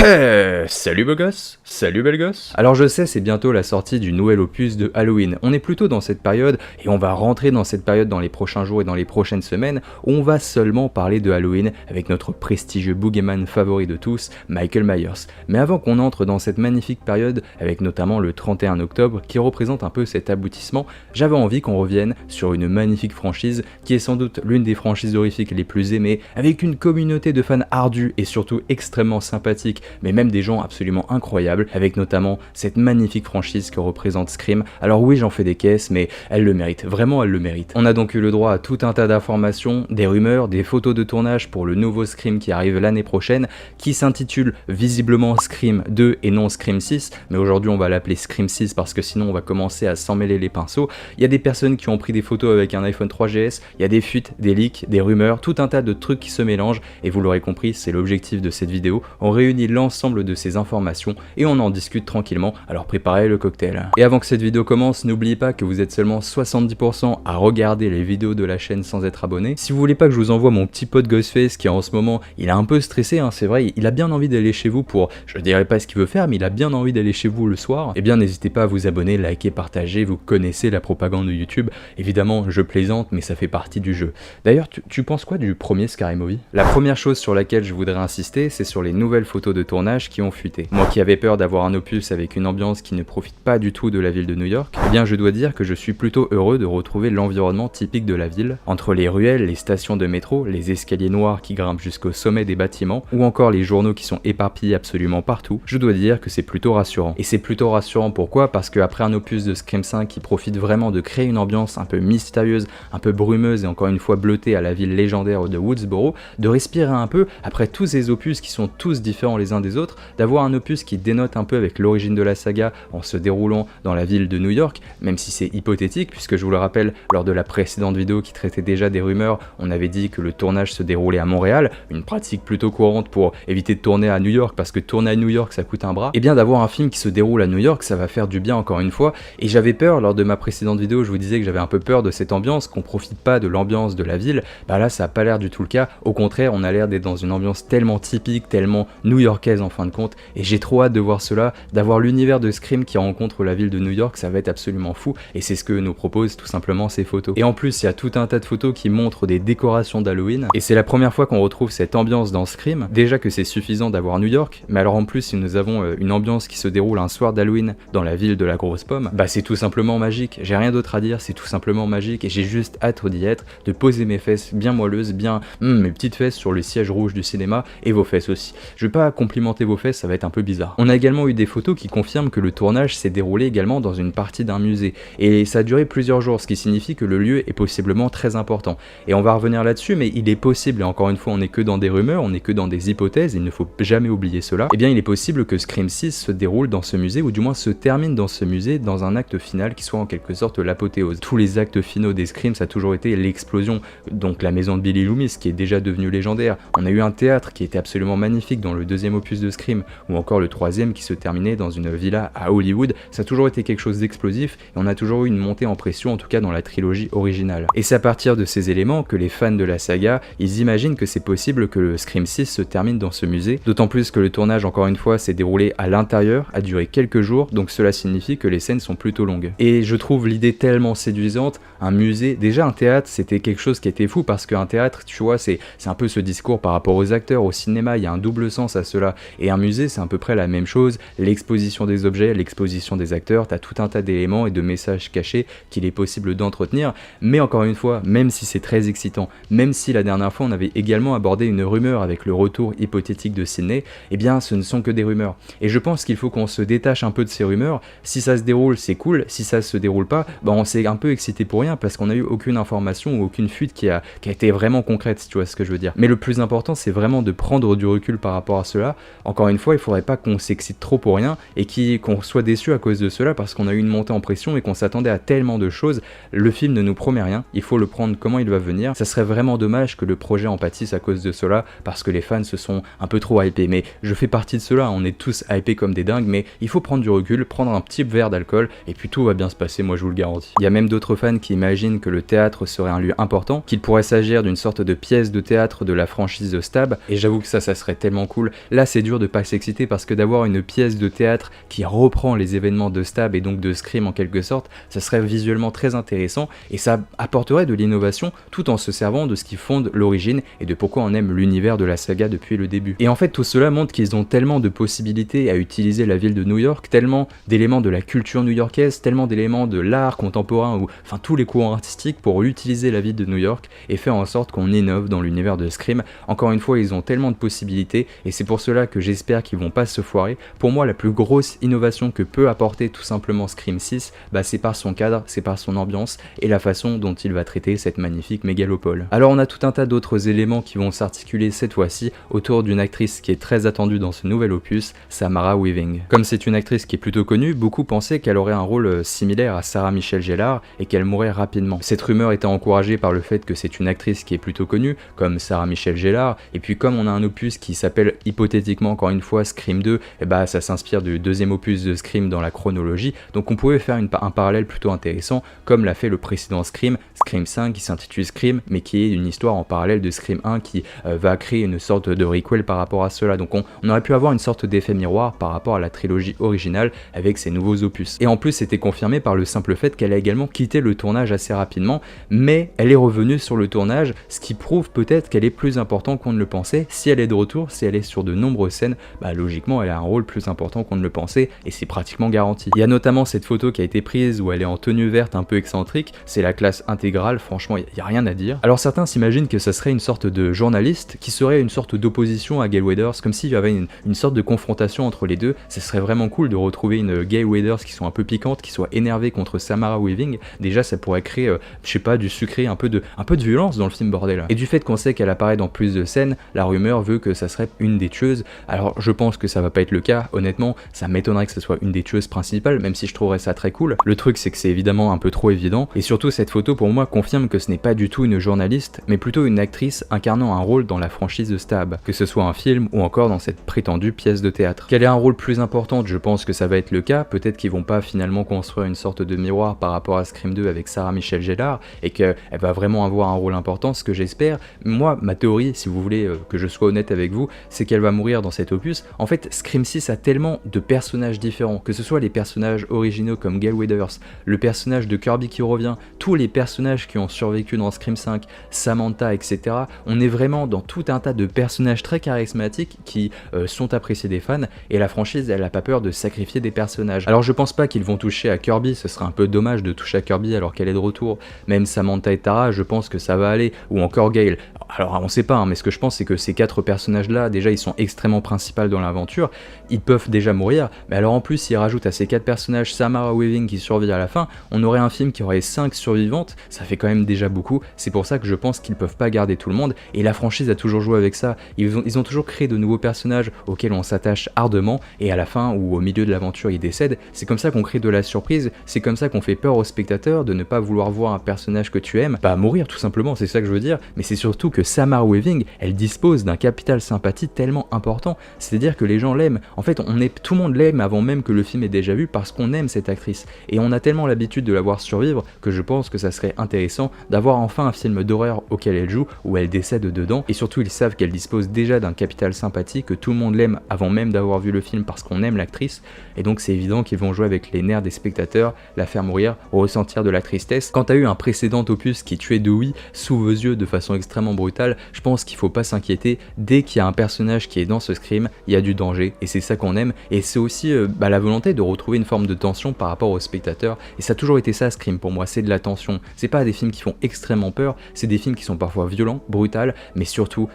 Hey, salut beau gosse, salut belle gosse. Alors je sais, c'est bientôt la sortie du nouvel opus de Halloween. On est plutôt dans cette période, et on va rentrer dans cette période dans les prochains jours et dans les prochaines semaines, où on va seulement parler de Halloween avec notre prestigieux boogeyman favori de tous, Michael Myers. Mais avant qu'on entre dans cette magnifique période, avec notamment le 31 octobre, qui représente un peu cet aboutissement, j'avais envie qu'on revienne sur une magnifique franchise, qui est sans doute l'une des franchises horrifiques les plus aimées, avec une communauté de fans ardus et surtout extrêmement sympathiques, mais même des gens absolument incroyables, avec notamment cette magnifique franchise que représente Scream. Alors oui, j'en fais des caisses, mais elle le mérite, vraiment elle le mérite. On a donc eu le droit à tout un tas d'informations, des rumeurs, des photos de tournage pour le nouveau Scream qui arrive l'année prochaine, qui s'intitule visiblement Scream 2 et non Scream 6, mais aujourd'hui on va l'appeler Scream 6 parce que sinon on va commencer à s'en mêler les pinceaux. Il y a des personnes qui ont pris des photos avec un iPhone 3GS, il y a des fuites, des leaks, des rumeurs, tout un tas de trucs qui se mélangent, et vous l'aurez compris, c'est l'objectif de cette vidéo. On réunit l'ensemble de ces informations et on en discute tranquillement, alors préparez le cocktail. Et avant que cette vidéo commence, n'oubliez pas que vous êtes seulement 70% à regarder les vidéos de la chaîne sans être abonné. Si vous voulez pas que je vous envoie mon petit pote Ghostface qui en ce moment, il est un peu stressé, hein, c'est vrai, il a bien envie d'aller chez vous pour, je dirais pas ce qu'il veut faire, mais il a bien envie d'aller chez vous le soir, eh bien n'hésitez pas à vous abonner, liker, partager, vous connaissez la propagande de YouTube. Évidemment, je plaisante, mais ça fait partie du jeu. D'ailleurs, tu penses quoi du premier Scary Movie? La première chose sur laquelle je voudrais insister, c'est sur les nouvelles photos de tournage qui ont fuité. Moi qui avais peur d'avoir un opus avec une ambiance qui ne profite pas du tout de la ville de New York, eh bien je dois dire que je suis plutôt heureux de retrouver l'environnement typique de la ville, entre les ruelles, les stations de métro, les escaliers noirs qui grimpent jusqu'au sommet des bâtiments, ou encore les journaux qui sont éparpillés absolument partout. Je dois dire que c'est plutôt rassurant. Et c'est plutôt rassurant pourquoi? Parce qu'après un opus de Scream 5 qui profite vraiment de créer une ambiance un peu mystérieuse, un peu brumeuse et encore une fois bleutée à la ville légendaire de Woodsboro, de respirer un peu, après tous ces opus qui sont tous différents les uns des autres, d'avoir un opus qui dénote un peu avec l'origine de la saga en se déroulant dans la ville de New York, même si c'est hypothétique, puisque je vous le rappelle, lors de la précédente vidéo qui traitait déjà des rumeurs, on avait dit que le tournage se déroulait à Montréal, une pratique plutôt courante pour éviter de tourner à New York, parce que tourner à New York ça coûte un bras, et bien d'avoir un film qui se déroule à New York, ça va faire du bien encore une fois, et j'avais peur, lors de ma précédente vidéo, je vous disais que j'avais un peu peur de cette ambiance, qu'on profite pas de l'ambiance de la ville, bah là ça a pas l'air du tout le cas, au contraire on a l'air d'être dans une ambiance tellement typique, tellement new-yorkaise en fin de compte, et j'ai trop hâte de voir cela, d'avoir l'univers de Scream qui rencontre la ville de New York, ça va être absolument fou, et c'est ce que nous proposent tout simplement ces photos. Et en plus, il y a tout un tas de photos qui montrent des décorations d'Halloween, et c'est la première fois qu'on retrouve cette ambiance dans Scream. Déjà que c'est suffisant d'avoir New York, mais alors en plus, si nous avons une ambiance qui se déroule un soir d'Halloween dans la ville de la grosse pomme, bah c'est tout simplement magique, j'ai rien d'autre à dire, c'est tout simplement magique, et j'ai juste hâte d'y être, de poser mes fesses bien moelleuses, bien mes petites fesses sur le siège rouge du cinéma, et vos fesses aussi. Je vais pas complimenter vos fesses, ça va être un peu bizarre. On a également eu des photos qui confirment que le tournage s'est déroulé également dans une partie d'un musée, et ça a duré plusieurs jours, ce qui signifie que le lieu est possiblement très important. Et on va revenir là-dessus, mais il est possible, et encore une fois on n'est que dans des rumeurs, on n'est que dans des hypothèses, il ne faut jamais oublier cela, et bien il est possible que Scream 6 se déroule dans ce musée, ou du moins se termine dans ce musée, dans un acte final qui soit en quelque sorte l'apothéose. Tous les actes finaux des Scream, ça a toujours été l'explosion, donc la maison de Billy Loomis qui est déjà devenue légendaire, on a eu un théâtre qui était absolument magnifique dans le deuxième opus de Scream, ou encore le troisième qui se terminait dans une villa à Hollywood, ça a toujours été quelque chose d'explosif, et on a toujours eu une montée en pression, en tout cas dans la trilogie originale. Et c'est à partir de ces éléments que les fans de la saga, ils imaginent que c'est possible que le Scream 6 se termine dans ce musée, d'autant plus que le tournage, encore une fois, s'est déroulé à l'intérieur, a duré quelques jours, donc cela signifie que les scènes sont plutôt longues. Et je trouve l'idée tellement séduisante, un musée, déjà un théâtre, c'était quelque chose qui était fou, parce qu'un théâtre, tu vois, c'est un peu ce discours par rapport aux acteurs, au cinéma, il y a un double sens à cela, et un musée, c'est à peu près la même chose, l'exposition des objets, l'exposition des acteurs, t'as tout un tas d'éléments et de messages cachés qu'il est possible d'entretenir, mais encore une fois, même si c'est très excitant, même si la dernière fois on avait également abordé une rumeur avec le retour hypothétique de Sydney, eh bien ce ne sont que des rumeurs. Et je pense qu'il faut qu'on se détache un peu de ces rumeurs, si ça se déroule c'est cool, si ça se déroule pas, bah on s'est un peu excité pour rien parce qu'on n'a eu aucune information ou aucune fuite qui a été vraiment concrète, si tu vois ce que je veux dire. Mais le plus important c'est vraiment de prendre du recul par rapport à cela. Encore une fois, il faudrait pas qu'on s'excite trop pour rien et qu'on soit déçu à cause de cela parce qu'on a eu une montée en pression et qu'on s'attendait à tellement de choses. Le film ne nous promet rien, il faut le prendre comment il va venir. Ça serait vraiment dommage que le projet en pâtisse à cause de cela parce que les fans se sont un peu trop hypés. Mais je fais partie de cela, on est tous hypés comme des dingues, mais il faut prendre du recul, prendre un petit verre d'alcool et puis tout va bien se passer, moi je vous le garantis. Il y a même d'autres fans qui imaginent que le théâtre serait un lieu important, qu'il pourrait s'agir d'une sorte de pièce de théâtre de la franchise de Stab, et j'avoue que ça serait tellement cool. Là c'est dur de pas s'exciter excité parce que d'avoir une pièce de théâtre qui reprend les événements de Stab et donc de Scream en quelque sorte, ça serait visuellement très intéressant et ça apporterait de l'innovation tout en se servant de ce qui fonde l'origine et de pourquoi on aime l'univers de la saga depuis le début. Et en fait tout cela montre qu'ils ont tellement de possibilités à utiliser la ville de New York, tellement d'éléments de la culture new-yorkaise, tellement d'éléments de l'art contemporain ou enfin tous les courants artistiques pour utiliser la ville de New York et faire en sorte qu'on innove dans l'univers de Scream. Encore une fois, ils ont tellement de possibilités et c'est pour cela que j'espère qu'ils vont pas se foirer. Pour moi, la plus grosse innovation que peut apporter tout simplement Scream 6, c'est par son cadre, c'est par son ambiance et la façon dont il va traiter cette magnifique mégalopole. Alors on a tout un tas d'autres éléments qui vont s'articuler cette fois-ci autour d'une actrice qui est très attendue dans ce nouvel opus, Samara Weaving. Comme c'est une actrice qui est plutôt connue, beaucoup pensaient qu'elle aurait un rôle similaire à Sarah Michelle Gellar et qu'elle mourrait rapidement. Cette rumeur était encouragée par le fait que c'est une actrice qui est plutôt connue, comme Sarah Michelle Gellar, et puis comme on a un opus qui s'appelle hypothétiquement encore une fois Scream 2, ça s'inspire du deuxième opus de Scream dans la chronologie, donc on pouvait faire un parallèle plutôt intéressant, comme l'a fait le précédent Scream 5 qui s'intitule Scream, mais qui est une histoire en parallèle de Scream 1 qui va créer une sorte de requel par rapport à cela, donc on aurait pu avoir une sorte d'effet miroir par rapport à la trilogie originale avec ses nouveaux opus. Et en plus c'était confirmé par le simple fait qu'elle a également quitté le tournage assez rapidement, mais elle est revenue sur le tournage, ce qui prouve peut-être qu'elle est plus importante qu'on ne le pensait. Si elle est de retour, si elle est sur de nombreuses scènes, logiquement elle a un rôle plus important qu'on ne le pensait et c'est pratiquement garanti. Il y a notamment cette photo qui a été prise où elle est en tenue verte un peu excentrique, c'est la classe intégrale, franchement il n'y a rien à dire. Alors certains s'imaginent que ça serait une sorte de journaliste qui serait une sorte d'opposition à Gale Weathers, comme s'il y avait une sorte de confrontation entre les deux. Ça serait vraiment cool de retrouver une Gale Weathers qui soit un peu piquante, qui soit énervée contre Samara Weaving. Déjà ça pourrait créer, je sais pas, du sucré, un peu de violence dans le film, bordel. Et du fait qu'on sait qu'elle apparaît dans plus de scènes, la rumeur veut que ça serait une des tueuses. Alors je pense que ça va pas être le cas, honnêtement, ça m'étonnerait que ce soit une des tueuses principales, même si je trouverais ça très cool. Le truc c'est que c'est évidemment un peu trop évident, et surtout cette photo pour moi confirme que ce n'est pas du tout une journaliste, mais plutôt une actrice incarnant un rôle dans la franchise de Stab, que ce soit un film ou encore dans cette prétendue pièce de théâtre. Qu'elle ait un rôle plus important, je pense que ça va être le cas, peut-être qu'ils vont pas finalement construire une sorte de miroir par rapport à Scream 2 avec Sarah Michelle Gellar, et qu'elle va vraiment avoir un rôle important, ce que j'espère. Moi, ma théorie, si vous voulez que je sois honnête avec vous, c'est qu'elle va mourir dans cet opus. En fait, Scream 6 a tellement de personnages différents, que ce soit les personnages originaux comme Gale Weathers, le personnage de Kirby qui revient, tous les personnages qui ont survécu dans Scream 5, Samantha, etc. On est vraiment dans tout un tas de personnages très charismatiques qui sont appréciés des fans, et la franchise, elle a pas peur de sacrifier des personnages. Alors je pense pas qu'ils vont toucher à Kirby, ce serait un peu dommage de toucher à Kirby alors qu'elle est de retour. Même Samantha et Tara, je pense que ça va aller, ou encore Gale. Alors on sait pas, mais ce que je pense c'est que ces 4 personnages là, déjà ils sont extrêmement principaux dans l'aventure, ils peuvent déjà mourir, mais alors en plus s'ils rajoutent à ces 4 personnages Samara Weaving qui survit à la fin, on aurait un film qui aurait 5 survivantes, ça fait quand même déjà beaucoup, c'est pour ça que je pense qu'ils peuvent pas garder tout le monde, et la franchise a toujours joué avec ça, ils ont toujours créé de nouveaux personnages auxquels on s'attache ardemment, et à la fin ou au milieu de l'aventure ils décèdent, c'est comme ça qu'on crée de la surprise, c'est comme ça qu'on fait peur aux spectateurs de ne pas vouloir voir un personnage que tu aimes, mourir tout simplement, c'est ça que je veux dire, mais c'est surtout que Samara Weaving, elle dispose d'un capital sympathie tellement important, c'est-à-dire que les gens l'aiment, en fait tout le monde l'aime avant même que le film ait déjà vu parce qu'on aime cette actrice, et on a tellement l'habitude de la voir survivre que je pense que ça serait intéressant d'avoir enfin un film d'horreur auquel elle joue, où elle décède dedans, et surtout ils savent qu'elle dispose déjà d'un capital sympathie, que tout le monde l'aime avant même d'avoir vu le film parce qu'on aime l'actrice, et donc c'est évident qu'ils vont jouer avec les nerfs des spectateurs, la faire mourir, ressentir de la tristesse. Quand t'as eu un précédent opus qui tuait Dewey sous vos yeux de façon extrêmement brutale, je pense qu'il faut pas s'inquiéter, dès qu'il y a un personnage qui est dans ce Scream, il y a du danger, et c'est ça qu'on aime, et c'est aussi la volonté de retrouver une forme de tension par rapport aux spectateurs, et ça a toujours été ça Scream pour moi, c'est de la tension, c'est pas des films qui font extrêmement peur, c'est des films qui sont parfois violents, brutals, mais surtout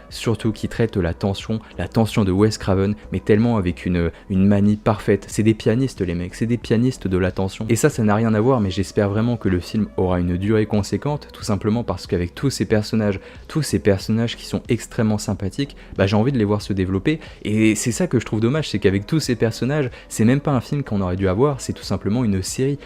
qui traitent la tension de Wes Craven, mais tellement avec une manie parfaite, c'est des pianistes les mecs, c'est des pianistes de la tension, et ça n'a rien à voir, mais j'espère vraiment que le film aura une durée conséquente, tout simplement parce qu'avec tous ces personnages qui sont extrêmement sympathiques, j'ai envie de les voir se développer, et c'est ça que je trouve dommage, c'est qu'avec tous ces personnages, c'est même pas un film qu'on aurait dû avoir, c'est tout simplement une série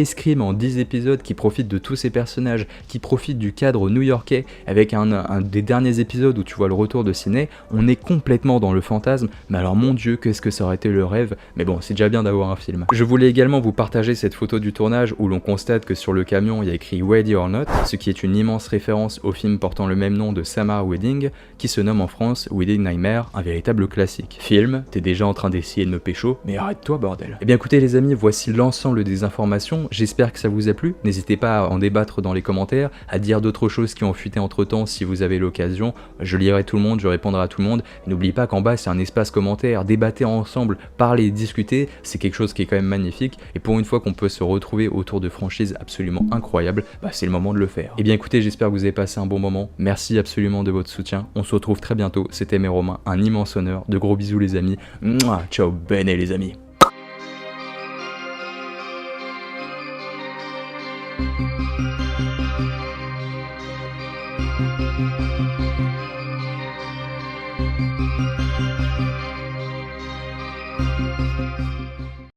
Scream en 10 épisodes qui profite de tous ces personnages, qui profite du cadre new-yorkais, avec un des derniers épisodes où tu vois le retour de Sidney, on est complètement dans le fantasme, mais alors mon dieu, qu'est-ce que ça aurait été le rêve, mais bon, c'est déjà bien d'avoir un film. Je voulais également vous partager cette photo du tournage où l'on constate que sur le camion il y a écrit Ready or Not, ce qui est une immense référence au film portant le même nom de Summer Wedding, qui se nomme en France Wedding Nightmare, un véritable classique. Film, t'es déjà en train d'essayer de me pécho, mais arrête-toi bordel. Eh bien écoutez les amis, voici l'ensemble des informations, j'espère que ça vous a plu, n'hésitez pas à en débattre dans les commentaires, à dire d'autres choses qui ont fuité entre temps si vous avez l'occasion, je lirai tout le monde, je répondrai à tout le monde, et n'oubliez pas qu'en bas c'est un espace commentaire, débattez ensemble, parlez, discutez, c'est quelque chose qui est quand même magnifique, et pour une fois qu'on peut se retrouver autour de franchises absolument incroyables, bah c'est le moment de le faire. Eh bien écoutez, j'espère que vous avez passé un bon moment, merci absolument de votre soutien, on se retrouve très bientôt, c'était Romain, un immense honneur, de gros bisous les amis, mouah, ciao bene les amis.